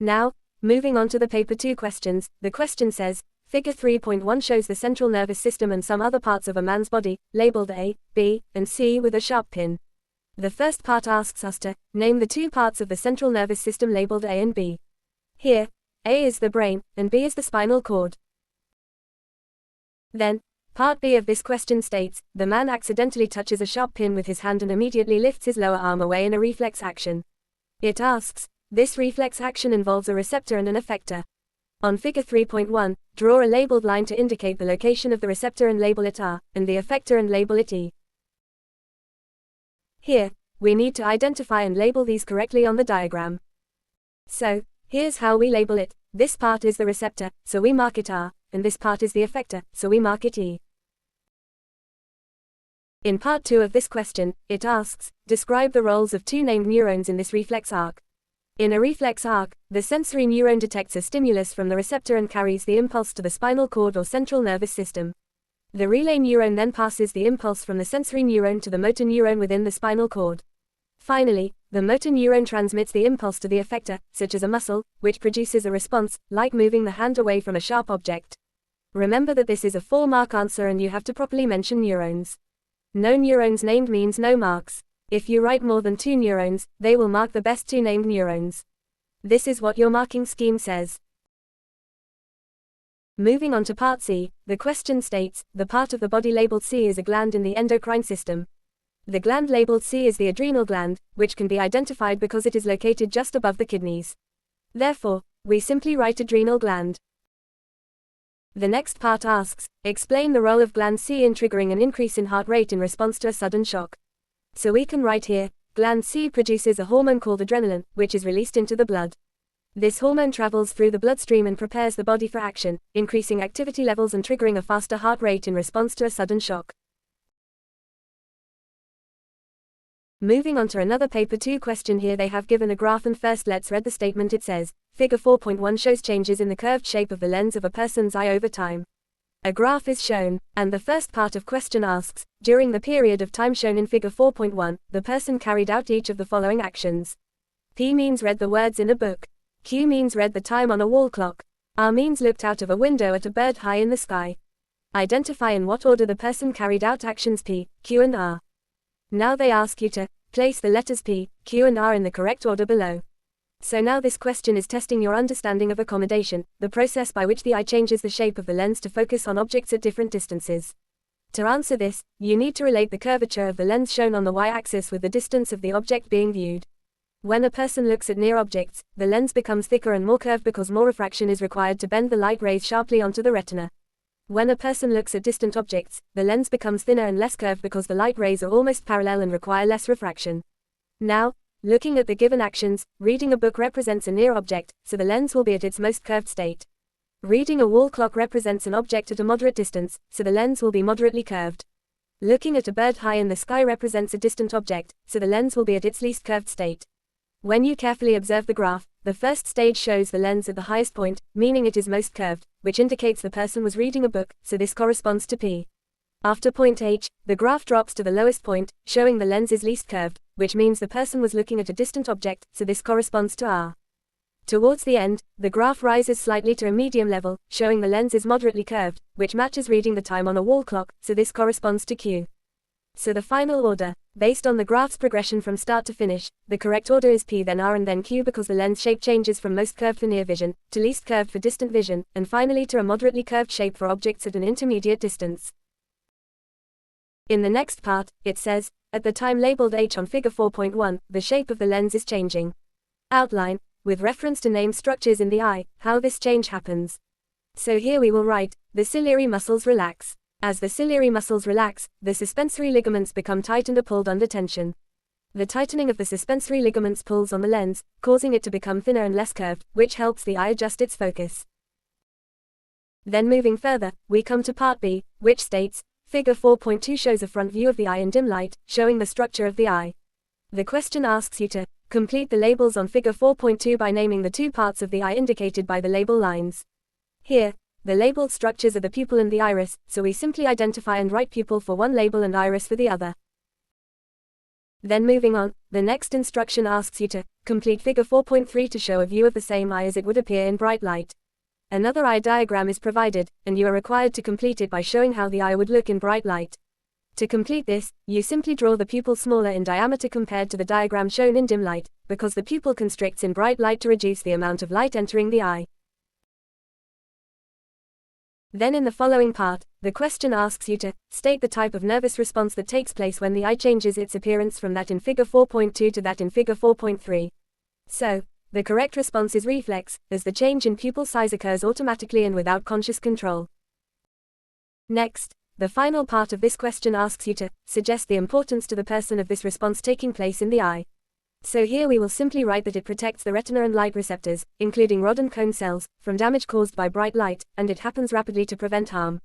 Now, moving on to the paper 2 questions, the question says, Figure 3.1 shows the central nervous system and some other parts of a man's body, labeled A, B, and C with a sharp pin. The first part asks us to name the two parts of the central nervous system labeled A and B. Here, A is the brain, and B is the spinal cord. Then, part B of this question states, the man accidentally touches a sharp pin with his hand and immediately lifts his lower arm away in a reflex action. It asks, this reflex action involves a receptor and an effector. On Figure 3.1, draw a labeled line to indicate the location of the receptor and label it R, and the effector and label it E. Here, we need to identify and label these correctly on the diagram. So, here's how we label it. This part is the receptor, so we mark it R, and this part is the effector, so we mark it E. In part 2 of this question, it asks, describe the roles of two named neurons in this reflex arc. In a reflex arc, the sensory neuron detects a stimulus from the receptor and carries the impulse to the spinal cord or central nervous system. The relay neuron then passes the impulse from the sensory neuron to the motor neuron within the spinal cord. Finally, the motor neuron transmits the impulse to the effector, such as a muscle, which produces a response, like moving the hand away from a sharp object. Remember that this is a 4-mark answer and you have to properly mention neurons. No neurons named means no marks. If you write more than 2 neurons, they will mark the best 2 named neurons. This is what your marking scheme says. Moving on to part C, the question states, the part of the body labeled C is a gland in the endocrine system. The gland labeled C is the adrenal gland, which can be identified because it is located just above the kidneys. Therefore, we simply write adrenal gland. The next part asks, explain the role of gland C in triggering an increase in heart rate in response to a sudden shock. So we can write here, gland C produces a hormone called adrenaline, which is released into the blood. This hormone travels through the bloodstream and prepares the body for action, increasing activity levels and triggering a faster heart rate in response to a sudden shock. Moving on to another paper 2 question. Here they have given a graph, and first let's read the statement. It says, Figure 4.1 shows changes in the curved shape of the lens of a person's eye over time. A graph is shown, and the first part of question asks, during the period of time shown in Figure 4.1, the person carried out each of the following actions. P means read the words in a book. Q means read the time on a wall clock. R means looked out of a window at a bird high in the sky. Identify in what order the person carried out actions P, Q and R. Now they ask you to place the letters P, Q and R in the correct order below. So now this question is testing your understanding of accommodation, the process by which the eye changes the shape of the lens to focus on objects at different distances. To answer this, you need to relate the curvature of the lens shown on the y-axis with the distance of the object being viewed. When a person looks at near objects, the lens becomes thicker and more curved because more refraction is required to bend the light rays sharply onto the retina. When a person looks at distant objects, the lens becomes thinner and less curved because the light rays are almost parallel and require less refraction. Now, looking at the given actions, reading a book represents a near object, so the lens will be at its most curved state. Reading a wall clock represents an object at a moderate distance, so the lens will be moderately curved. Looking at a bird high in the sky represents a distant object, so the lens will be at its least curved state. When you carefully observe the graph, the first stage shows the lens at the highest point, meaning it is most curved, which indicates the person was reading a book, so this corresponds to P. After point H, the graph drops to the lowest point, showing the lens is least curved, which means the person was looking at a distant object, so this corresponds to R. Towards the end, the graph rises slightly to a medium level, showing the lens is moderately curved, which matches reading the time on a wall clock, so this corresponds to Q. So the final order, based on the graph's progression from start to finish, the correct order is P then R and then Q because the lens shape changes from most curved for near vision, to least curved for distant vision, and finally to a moderately curved shape for objects at an intermediate distance. In the next part, it says, at the time labeled H on Figure 4.1, the shape of the lens is changing. Outline, with reference to named structures in the eye, how this change happens. So here we will write, the ciliary muscles relax. As the ciliary muscles relax, the suspensory ligaments become tight and are pulled under tension. The tightening of the suspensory ligaments pulls on the lens, causing it to become thinner and less curved, which helps the eye adjust its focus. Then moving further, we come to part B, which states, Figure 4.2 shows a front view of the eye in dim light, showing the structure of the eye. The question asks you to complete the labels on Figure 4.2 by naming the two parts of the eye indicated by the label lines. Here, the labeled structures are the pupil and the iris, so we simply identify and write pupil for one label and iris for the other. Then moving on, the next instruction asks you to complete figure 4.3 to show a view of the same eye as it would appear in bright light. Another eye diagram is provided, and you are required to complete it by showing how the eye would look in bright light. To complete this, you simply draw the pupil smaller in diameter compared to the diagram shown in dim light, because the pupil constricts in bright light to reduce the amount of light entering the eye. Then in the following part, the question asks you to state the type of nervous response that takes place when the eye changes its appearance from that in figure 4.2 to that in figure 4.3. So, the correct response is reflex, as the change in pupil size occurs automatically and without conscious control. Next, the final part of this question asks you to suggest the importance to the person of this response taking place in the eye. So here we will simply write that it protects the retina and light receptors, including rod and cone cells, from damage caused by bright light, and it happens rapidly to prevent harm.